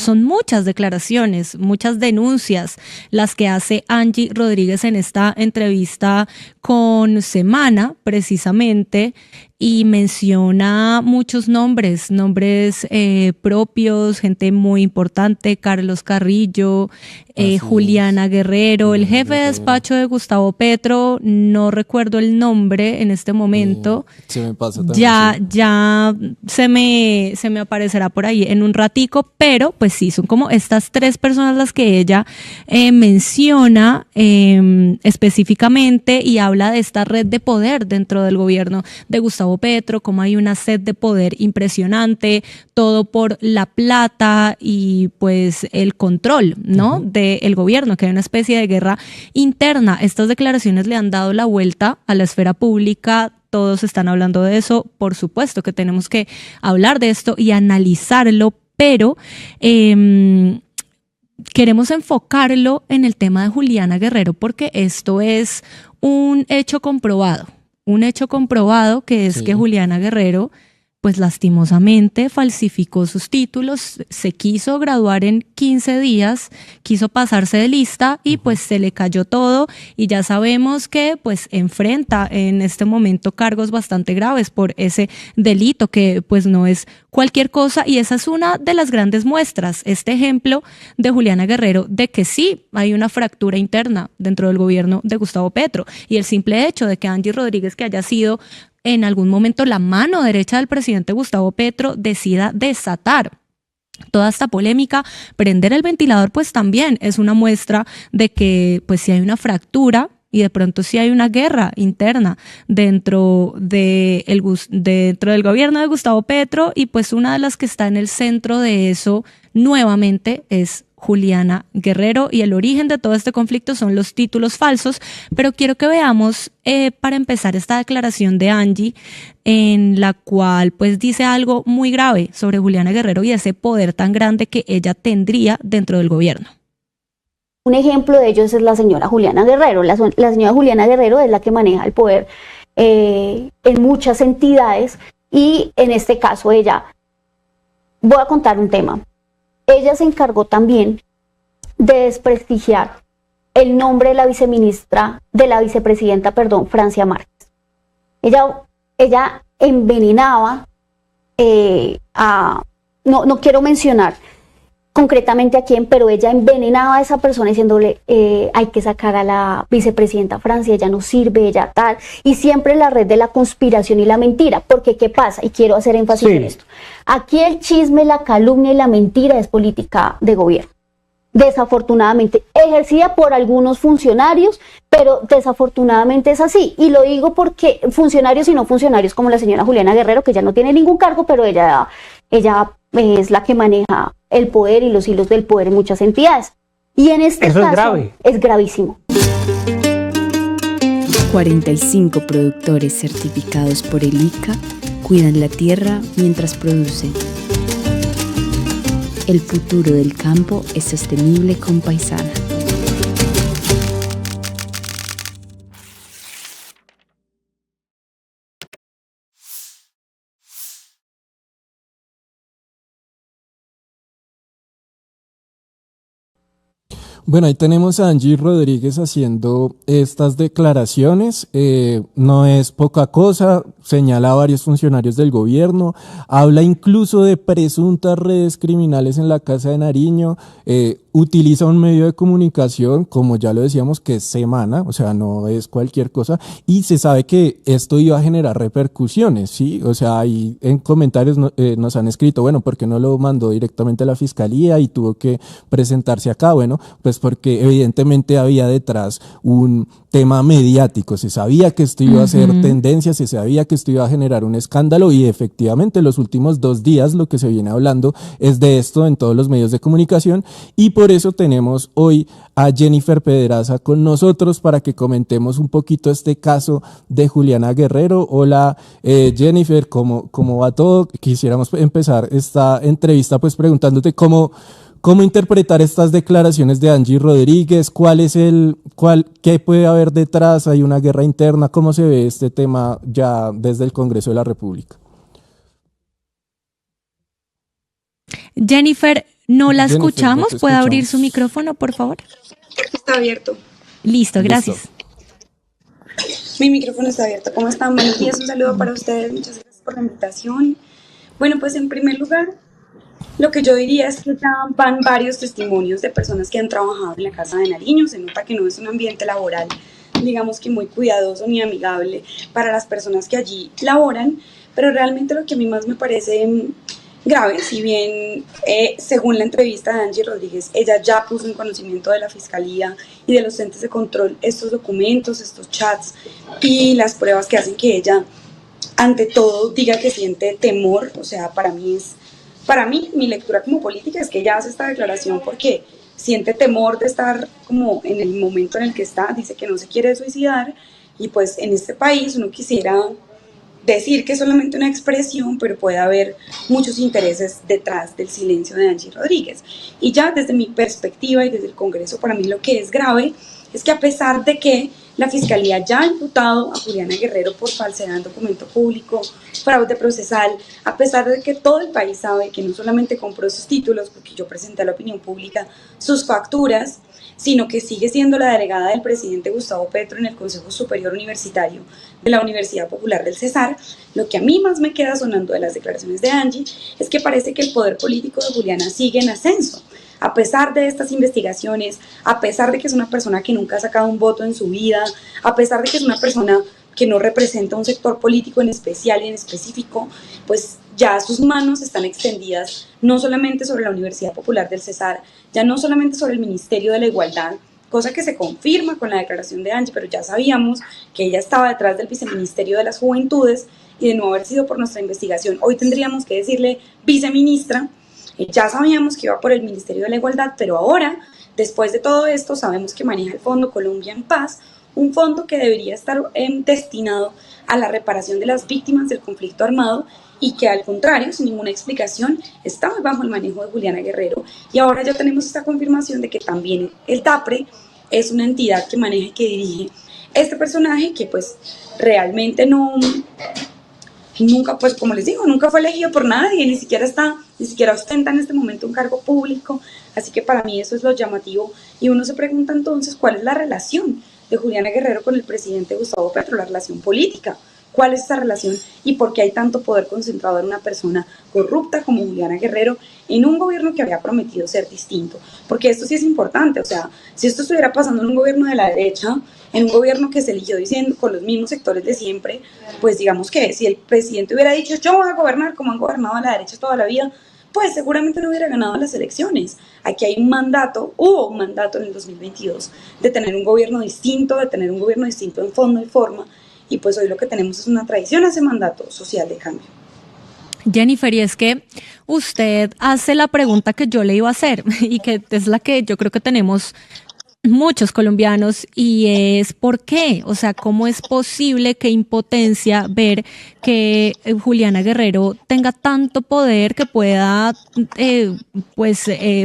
son muchas declaraciones, muchas denuncias las que hace Angie Rodríguez en esta entrevista con Semana, precisamente, y menciona muchos nombres propios, gente muy importante, Carlos Carrillo, Juliana Guerrero, el jefe de despacho de Gustavo Petro, no recuerdo el nombre en este momento. Se me pasa también, ya se me aparecerá por ahí en un ratico, pero pues sí, son como estas tres personas las que ella menciona específicamente, y habla de esta red de poder dentro del gobierno de Gustavo Petro, como hay una sed de poder impresionante, todo por la plata y pues el control, ¿no? del gobierno, que hay una especie de guerra interna. Estas declaraciones le han dado la vuelta a la esfera pública. Todos están hablando de eso. Por supuesto que tenemos que hablar de esto y analizarlo, pero queremos enfocarlo en el tema de Juliana Guerrero, porque esto es un hecho comprobado que es que Juliana Guerrero, pues lastimosamente falsificó sus títulos, se quiso graduar en 15 días, quiso pasarse de lista y pues se le cayó todo, y ya sabemos que pues enfrenta en este momento cargos bastante graves por ese delito, que pues no es cualquier cosa, y esa es una de las grandes muestras, este ejemplo de Juliana Guerrero, de que sí hay una fractura interna dentro del gobierno de Gustavo Petro, y el simple hecho de que Angie Rodríguez, que haya sido en algún momento la mano derecha del presidente Gustavo Petro, decida desatar toda esta polémica, prender el ventilador, pues también es una muestra de que pues si hay una fractura y de pronto sí hay una guerra interna dentro del gobierno de Gustavo Petro, y pues una de las que está en el centro de eso nuevamente es Juliana Guerrero, y el origen de todo este conflicto son los títulos falsos. Pero quiero que veamos para empezar esta declaración de Angie, en la cual pues dice algo muy grave sobre Juliana Guerrero y ese poder tan grande que ella tendría dentro del gobierno. Un ejemplo de ellos es la señora Juliana Guerrero. La señora Juliana Guerrero es la que maneja el poder en muchas entidades, y en este caso voy a contar un tema. Ella se encargó también de desprestigiar el nombre de la vicepresidenta, Francia Márquez. Ella envenenaba no quiero mencionar concretamente a quién, pero ella envenenaba a esa persona diciéndole hay que sacar a la vicepresidenta Francia, ella no sirve, ella tal, y siempre la red de la conspiración y la mentira, porque ¿qué pasa? Y quiero hacer énfasis en esto. Aquí el chisme, la calumnia y la mentira es política de gobierno. Desafortunadamente, ejercida por algunos funcionarios, pero desafortunadamente es así. Y lo digo porque funcionarios y no funcionarios, como la señora Juliana Guerrero, que ya no tiene ningún cargo, pero ella es la que maneja el poder y los hilos del poder en muchas entidades. Y en este caso es gravísimo. 45 productores certificados por el ICA cuidan la tierra mientras producen. El futuro del campo es sostenible con Paisana. Bueno, ahí tenemos a Angie Rodríguez haciendo estas declaraciones. No es poca cosa, señala a varios funcionarios del gobierno, habla incluso de presuntas redes criminales en la Casa de Nariño, utiliza un medio de comunicación, como ya lo decíamos, que es Semana, o sea, no es cualquier cosa, y se sabe que esto iba a generar repercusiones, ¿sí? O sea, ahí en comentarios nos han escrito, bueno, ¿por qué no lo mandó directamente a la fiscalía y tuvo que presentarse acá? Bueno, pues porque evidentemente había detrás un tema mediático, se sabía que esto iba a ser tendencia, se sabía que esto iba a generar un escándalo, y efectivamente los últimos 2 días lo que se viene hablando es de esto en todos los medios de comunicación, y por eso tenemos hoy a Jennifer Pedraza con nosotros para que comentemos un poquito este caso de Juliana Guerrero. Hola Jennifer, ¿cómo va todo? Quisiéramos empezar esta entrevista pues preguntándote cómo interpretar estas declaraciones de Angie Rodríguez, qué puede haber detrás, hay una guerra interna, ¿cómo se ve este tema ya desde el Congreso de la República? Jennifer, No la Jennifer, no escuchamos. te ¿Puede abrir su escuchamos. micrófono, por favor? Está abierto. Listo, gracias. Mi micrófono está abierto. ¿Cómo están? Buenos días, un saludo para ustedes. Muchas gracias por la invitación. Bueno, pues en primer lugar, lo que yo diría es que ya van varios testimonios de personas que han trabajado en la Casa de Nariño. Se nota que no es un ambiente laboral, digamos que muy cuidadoso ni amigable para las personas que allí laboran, pero realmente lo que a mí más me parece grave, si bien según la entrevista de Angie Rodríguez, ella ya puso en conocimiento de la Fiscalía y de los entes de control estos documentos, estos chats y las pruebas que hacen que ella, ante todo, diga que siente temor. O sea, para mí, mi lectura como política es que ella hace esta declaración porque siente temor de estar como en el momento en el que está, dice que no se quiere suicidar y pues en este país uno quisiera decir que es solamente una expresión, pero puede haber muchos intereses detrás del silencio de Angie Rodríguez. Y ya desde mi perspectiva y desde el Congreso, para mí lo que es grave es que a pesar de que la Fiscalía ya ha imputado a Juliana Guerrero por falsedad en documento público, fraude procesal, a pesar de que todo el país sabe que no solamente compró esos títulos, porque yo presenté a la opinión pública sus facturas, sino que sigue siendo la delegada del presidente Gustavo Petro en el Consejo Superior Universitario de la Universidad Popular del Cesar. Lo que a mí más me queda sonando de las declaraciones de Angie es que parece que el poder político de Juliana sigue en ascenso. A pesar de estas investigaciones, a pesar de que es una persona que nunca ha sacado un voto en su vida, a pesar de que es una persona que no representa un sector político en especial y en específico, pues ya sus manos están extendidas no solamente sobre la Universidad Popular del Cesar, ya no solamente sobre el Ministerio de la Igualdad, cosa que se confirma con la declaración de Angie, pero ya sabíamos que ella estaba detrás del Viceministerio de las Juventudes y de no haber sido por nuestra investigación, hoy tendríamos que decirle viceministra. Ya sabíamos que iba por el Ministerio de la Igualdad, pero ahora, después de todo esto, sabemos que maneja el Fondo Colombia en Paz, un fondo que debería estar destinado a la reparación de las víctimas del conflicto armado y que al contrario, sin ninguna explicación, estaba bajo el manejo de Juliana Guerrero. Y ahora ya tenemos esta confirmación de que también el DAPRE es una entidad que maneja y que dirige este personaje que pues realmente nunca, pues como les digo, nunca fue elegido por nadie, ni siquiera ostenta en este momento un cargo público, así que para mí eso es lo llamativo y uno se pregunta entonces cuál es la relación de Juliana Guerrero con el presidente Gustavo Petro, la relación política, cuál es esa relación y por qué hay tanto poder concentrado en una persona corrupta como Juliana Guerrero en un gobierno que había prometido ser distinto, porque esto sí es importante. O sea, si esto estuviera pasando en un gobierno de la derecha, en un gobierno que se eligió diciendo con los mismos sectores de siempre, pues digamos que si el presidente hubiera dicho yo voy a gobernar como han gobernado a la derecha toda la vida, pues seguramente no hubiera ganado las elecciones. Aquí hay hubo un mandato en el 2022 de tener un gobierno distinto, en fondo y forma, y pues hoy lo que tenemos es una traición a ese mandato social de cambio. Jennifer, y es que usted hace la pregunta que yo le iba a hacer y que es la que yo creo que tenemos muchos colombianos, y es ¿por qué? O sea, ¿cómo es posible, qué impotencia ver que Juliana Guerrero tenga tanto poder que pueda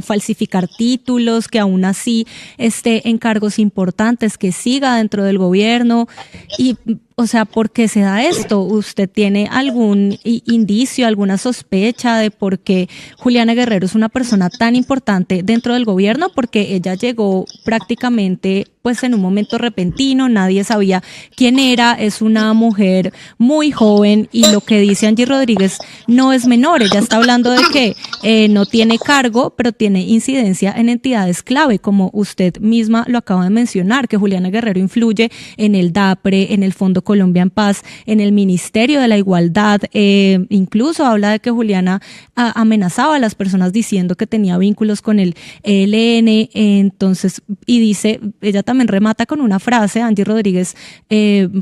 falsificar títulos, que aún así esté en cargos importantes, que siga dentro del gobierno? Y o sea, ¿por qué se da esto? ¿Usted tiene algún indicio, alguna sospecha de por qué Juliana Guerrero es una persona tan importante dentro del gobierno? Porque ella llegó prácticamente pues en un momento repentino, nadie sabía quién era, es una mujer muy joven y lo que dice Angie Rodríguez no es menor. Ella está hablando de que no tiene cargo, pero tiene incidencia en entidades clave, como usted misma lo acaba de mencionar, que Juliana Guerrero influye en el DAPRE, en el Fondo Colombia en Paz, en el Ministerio de la Igualdad, incluso habla de que Juliana amenazaba a las personas diciendo que tenía vínculos con el ELN, entonces, y dice, ella también remata con una frase, Angie Rodríguez,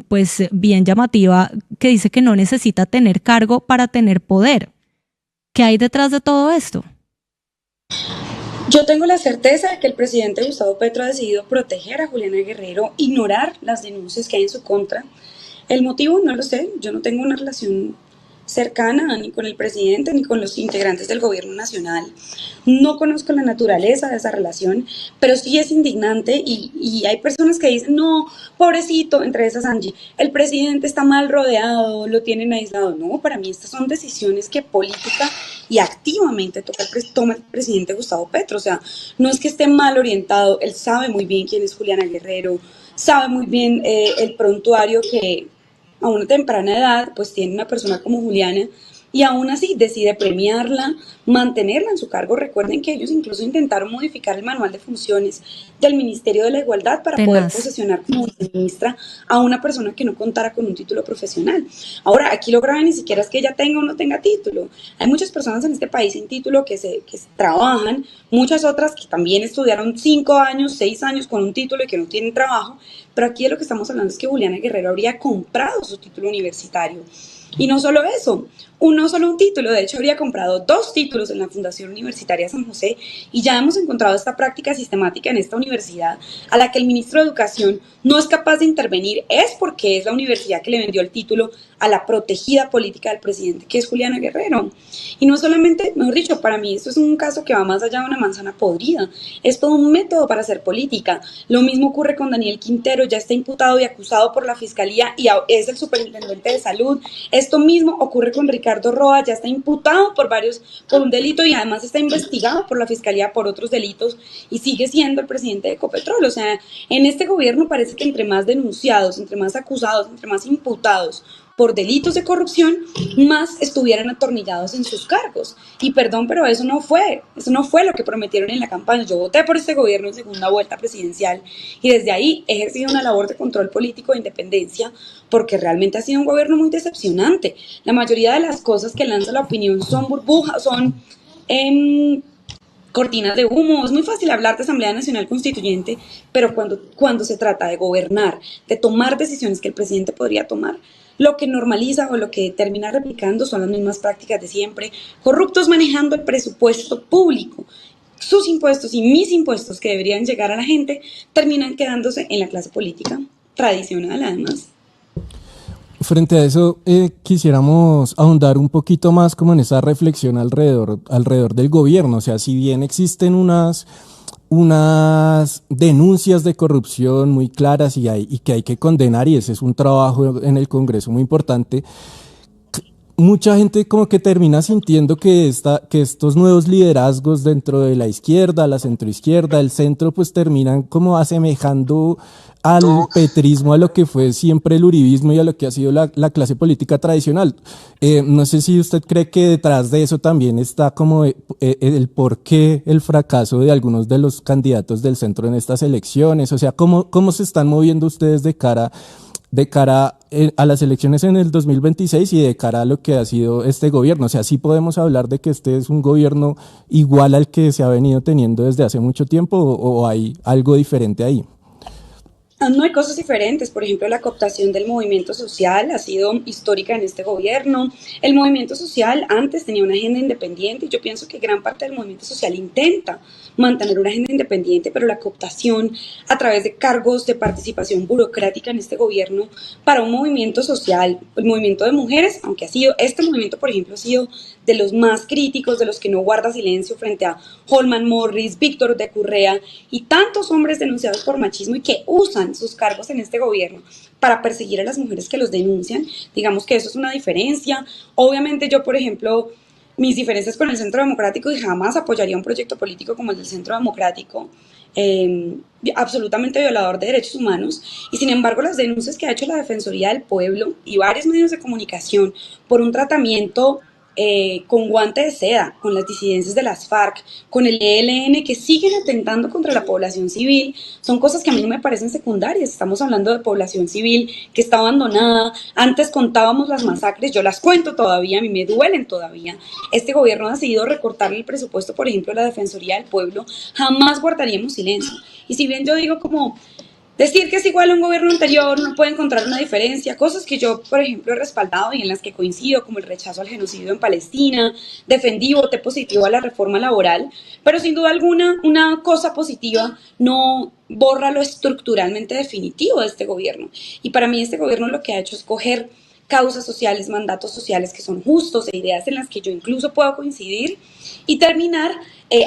pues bien llamativa, que dice que no necesita tener cargo para tener poder. ¿Qué hay detrás de todo esto? Yo tengo la certeza de que el presidente Gustavo Petro ha decidido proteger a Juliana Guerrero, ignorar las denuncias que hay en su contra. El motivo no lo sé, yo no tengo una relación cercana ni con el presidente ni con los integrantes del gobierno nacional. No conozco la naturaleza de esa relación, pero sí es indignante y hay personas que dicen, no, pobrecito, entre esas Angie, el presidente está mal rodeado, lo tienen aislado. No, para mí estas son decisiones que política y activamente toma el presidente Gustavo Petro. O sea, no es que esté mal orientado, él sabe muy bien quién es Juliana Guerrero, sabe muy bien el prontuario que a una temprana edad pues tiene una persona como Juliana, y aún así decide premiarla, mantenerla en su cargo. Recuerden que ellos incluso intentaron modificar el manual de funciones del Ministerio de la Igualdad para poder posesionar como ministra a una persona que no contara con un título profesional. Ahora, aquí lo grave ni siquiera es que ella tenga o no tenga título. Hay muchas personas en este país sin título que trabajan, muchas otras que también estudiaron 5 años, 6 años con un título y que no tienen trabajo, pero aquí de lo que estamos hablando es que Juliana Guerrero habría comprado su título universitario. Y no solo eso, no solo un título, de hecho habría comprado 2 títulos en la Fundación Universitaria San José, y ya hemos encontrado esta práctica sistemática en esta universidad a la que el ministro de Educación no es capaz de intervenir, es porque es la universidad que le vendió el título a la protegida política del presidente, que es Juliana Guerrero. Y no solamente, mejor dicho, para mí esto es un caso que va más allá de una manzana podrida, es todo un método para hacer política. Lo mismo ocurre con Daniel Quintero, ya está imputado y acusado por la Fiscalía y es el superintendente de salud. Esto mismo ocurre con Ricardo Roa, ya está imputado por un delito y además está investigado por la Fiscalía por otros delitos y sigue siendo el presidente de Ecopetrol. O sea, en este gobierno parece que entre más denunciados, entre más acusados, entre más imputados por delitos de corrupción, más estuvieran atornillados en sus cargos. Y perdón, pero eso no fue lo que prometieron en la campaña. Yo voté por este gobierno en segunda vuelta presidencial y desde ahí he ejercido una labor de control político de independencia, porque realmente ha sido un gobierno muy decepcionante. La mayoría de las cosas que lanza la opinión son burbujas, son cortinas de humo. Es muy fácil hablar de Asamblea Nacional Constituyente, pero cuando se trata de gobernar, de tomar decisiones que el presidente podría tomar, lo que normaliza o lo que termina replicando son las mismas prácticas de siempre, corruptos manejando el presupuesto público. Sus impuestos y mis impuestos que deberían llegar a la gente terminan quedándose en la clase política tradicional, además. Frente a eso, quisiéramos ahondar un poquito más como en esa reflexión alrededor del gobierno. O sea, si bien existen unas denuncias de corrupción muy claras y que hay que condenar, y ese es un trabajo en el Congreso muy importante, mucha gente como que termina sintiendo que estos nuevos liderazgos dentro de la izquierda, la centroizquierda, el centro, pues terminan como asemejando al petrismo, a lo que fue siempre el uribismo y a lo que ha sido la clase política tradicional. No sé si usted cree que detrás de eso también está como el por qué el fracaso de algunos de los candidatos del centro en estas elecciones. O sea, ¿cómo se están moviendo ustedes de cara a las elecciones en el 2026 y de cara a lo que ha sido este gobierno? O sea, sí podemos hablar de que este es un gobierno igual al que se ha venido teniendo desde hace mucho tiempo, o hay algo diferente ahí. No, hay cosas diferentes. Por ejemplo, la cooptación del movimiento social ha sido histórica en este gobierno. El movimiento social antes tenía una agenda independiente y yo pienso que gran parte del movimiento social intenta mantener una agenda independiente, pero la cooptación a través de cargos de participación burocrática en este gobierno para un movimiento social, el movimiento de mujeres, aunque este movimiento, por ejemplo, ha sido de los más críticos, de los que no guarda silencio frente a Holman Morris, Víctor de Currea y tantos hombres denunciados por machismo y que usan sus cargos en este gobierno para perseguir a las mujeres que los denuncian. Digamos que eso es una diferencia. Obviamente yo, por ejemplo, mis diferencias con el Centro Democrático, y jamás apoyaría un proyecto político como el del Centro Democrático, absolutamente violador de derechos humanos, y sin embargo las denuncias que ha hecho la Defensoría del Pueblo y varios medios de comunicación por un tratamiento con guante de seda, con las disidencias de las FARC, con el ELN, que siguen atentando contra la población civil, son cosas que a mí no me parecen secundarias. Estamos hablando de población civil que está abandonada. Antes contábamos las masacres, yo las cuento todavía, a mí me duelen todavía. Este gobierno ha decidido recortarle el presupuesto, por ejemplo, a la Defensoría del Pueblo. Jamás guardaríamos silencio. Y si bien yo digo como decir que es igual a un gobierno anterior, no puede encontrar una diferencia, cosas que yo, por ejemplo, he respaldado y en las que coincido, como el rechazo al genocidio en Palestina, defendí, voté positivo a la reforma laboral, pero sin duda alguna, una cosa positiva no borra lo estructuralmente definitivo de este gobierno. Y para mí este gobierno lo que ha hecho es coger causas sociales, mandatos sociales que son justos e ideas en las que yo incluso puedo coincidir, y terminar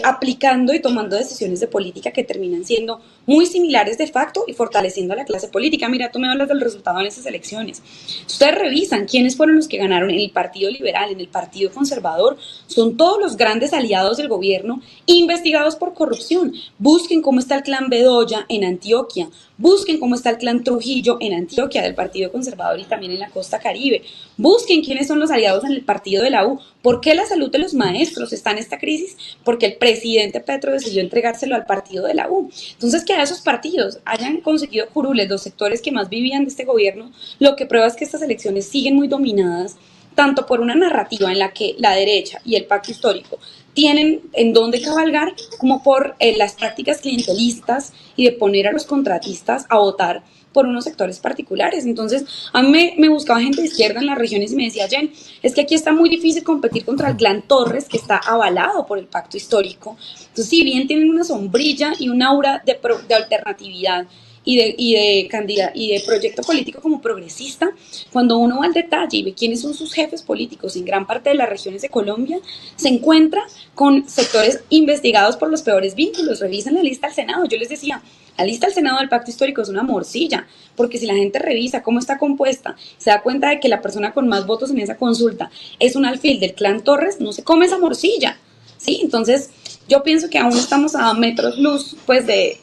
aplicando y tomando decisiones de política que terminan siendo muy similares de facto y fortaleciendo a la clase política. Mira, tú me hablas del resultado en esas elecciones. Ustedes revisan quiénes fueron los que ganaron en el Partido Liberal, en el Partido Conservador. Son todos los grandes aliados del gobierno investigados por corrupción. Busquen cómo está el clan Bedoya en Antioquia. Busquen cómo está el clan Trujillo en Antioquia del Partido Conservador y también en la costa Caribe. Busquen quiénes son los aliados en el partido de la U. ¿Por qué la salud de los maestros está en esta crisis? Porque el presidente Petro decidió entregárselo al partido de la U. Entonces, que a esos partidos hayan conseguido curules los sectores que más vivían de este gobierno, lo que prueba es que estas elecciones siguen muy dominadas tanto por una narrativa en la que la derecha y el pacto histórico tienen en dónde cabalgar, como por las prácticas clientelistas y de poner a los contratistas a votar por unos sectores particulares. Entonces, a mí me buscaba gente de izquierda en las regiones y me decía, Jen, es que aquí está muy difícil competir contra el clan Torres, que está avalado por el pacto histórico. Entonces, si bien tienen una sombrilla y un aura de alternatividad y de proyecto político como progresista, cuando uno va al detalle y ve quiénes son sus jefes políticos en gran parte de las regiones de Colombia, se encuentra con sectores investigados por los peores vínculos. Revisan la lista del Senado. Yo les decía, la lista del Senado del Pacto Histórico es una morcilla, porque si la gente revisa cómo está compuesta, se da cuenta de que la persona con más votos en esa consulta es un alfil del clan Torres, no se come esa morcilla, ¿sí? Entonces, yo pienso que aún estamos a metros luz, pues de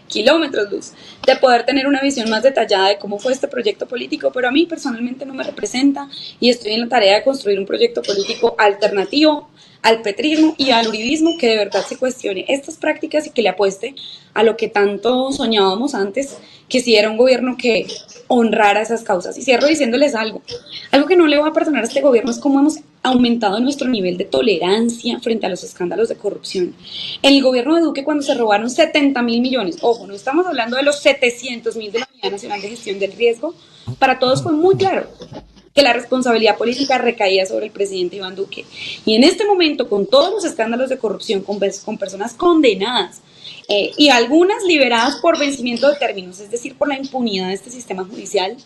kilómetros luz, de poder tener una visión más detallada de cómo fue este proyecto político, pero a mí personalmente no me representa y estoy en la tarea de construir un proyecto político alternativo al petrismo y al uribismo que de verdad se cuestione estas prácticas y que le apueste a lo que tanto soñábamos antes, que si era un gobierno que honrara esas causas. Y cierro diciéndoles algo que no le voy a perdonar a este gobierno es cómo hemos aumentado nuestro nivel de tolerancia frente a los escándalos de corrupción. En el gobierno de Duque, cuando se robaron 70.000 millones, ojo, no estamos hablando de los 700.000 de la Unidad Nacional de Gestión del Riesgo, para todos fue muy claro que la responsabilidad política recaía sobre el presidente Iván Duque. Y en este momento, con todos los escándalos de corrupción, con personas condenadas y algunas liberadas por vencimiento de términos, es decir, por la impunidad de este sistema judicial,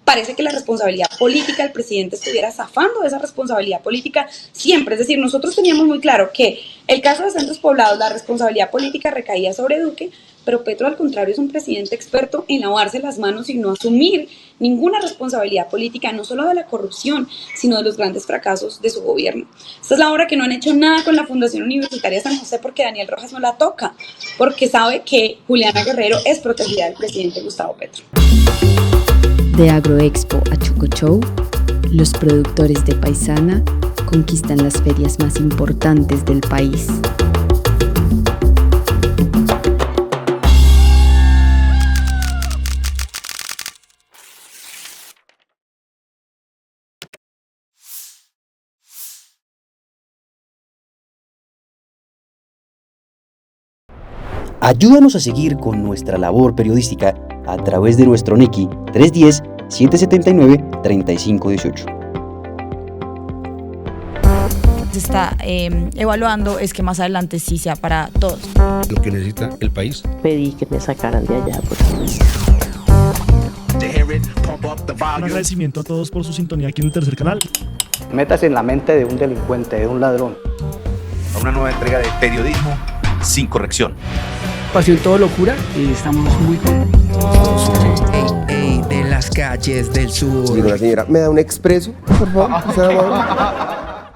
parece que la responsabilidad política del presidente estuviera zafando de esa responsabilidad política siempre. Es decir, nosotros teníamos muy claro que el caso de Centros Poblados, la responsabilidad política recaía sobre Duque, pero Petro, al contrario, es un presidente experto en lavarse las manos y no asumir ninguna responsabilidad política, no solo de la corrupción, sino de los grandes fracasos de su gobierno. Esta es la hora que no han hecho nada con la Fundación Universitaria San José, porque Daniel Rojas no la toca, porque sabe que Juliana Guerrero es protegida del presidente Gustavo Petro. De Agroexpo a Choco Show, los productores de Paisana conquistan las ferias más importantes del país. Ayúdanos a seguir con nuestra labor periodística a través de nuestro Nequi 310-779-3518. Se está evaluando es que más adelante sí sea para todos. Lo que necesita el país. Pedí que me sacaran de allá. Un agradecimiento a todos por su sintonía aquí en el tercer canal. Métase en la mente de un delincuente, de un ladrón. A una nueva entrega de periodismo sin corrección. Pasión todo locura y estamos muy contentos. De las calles del sur. Digo, la señora, ¿me da un expreso, por favor?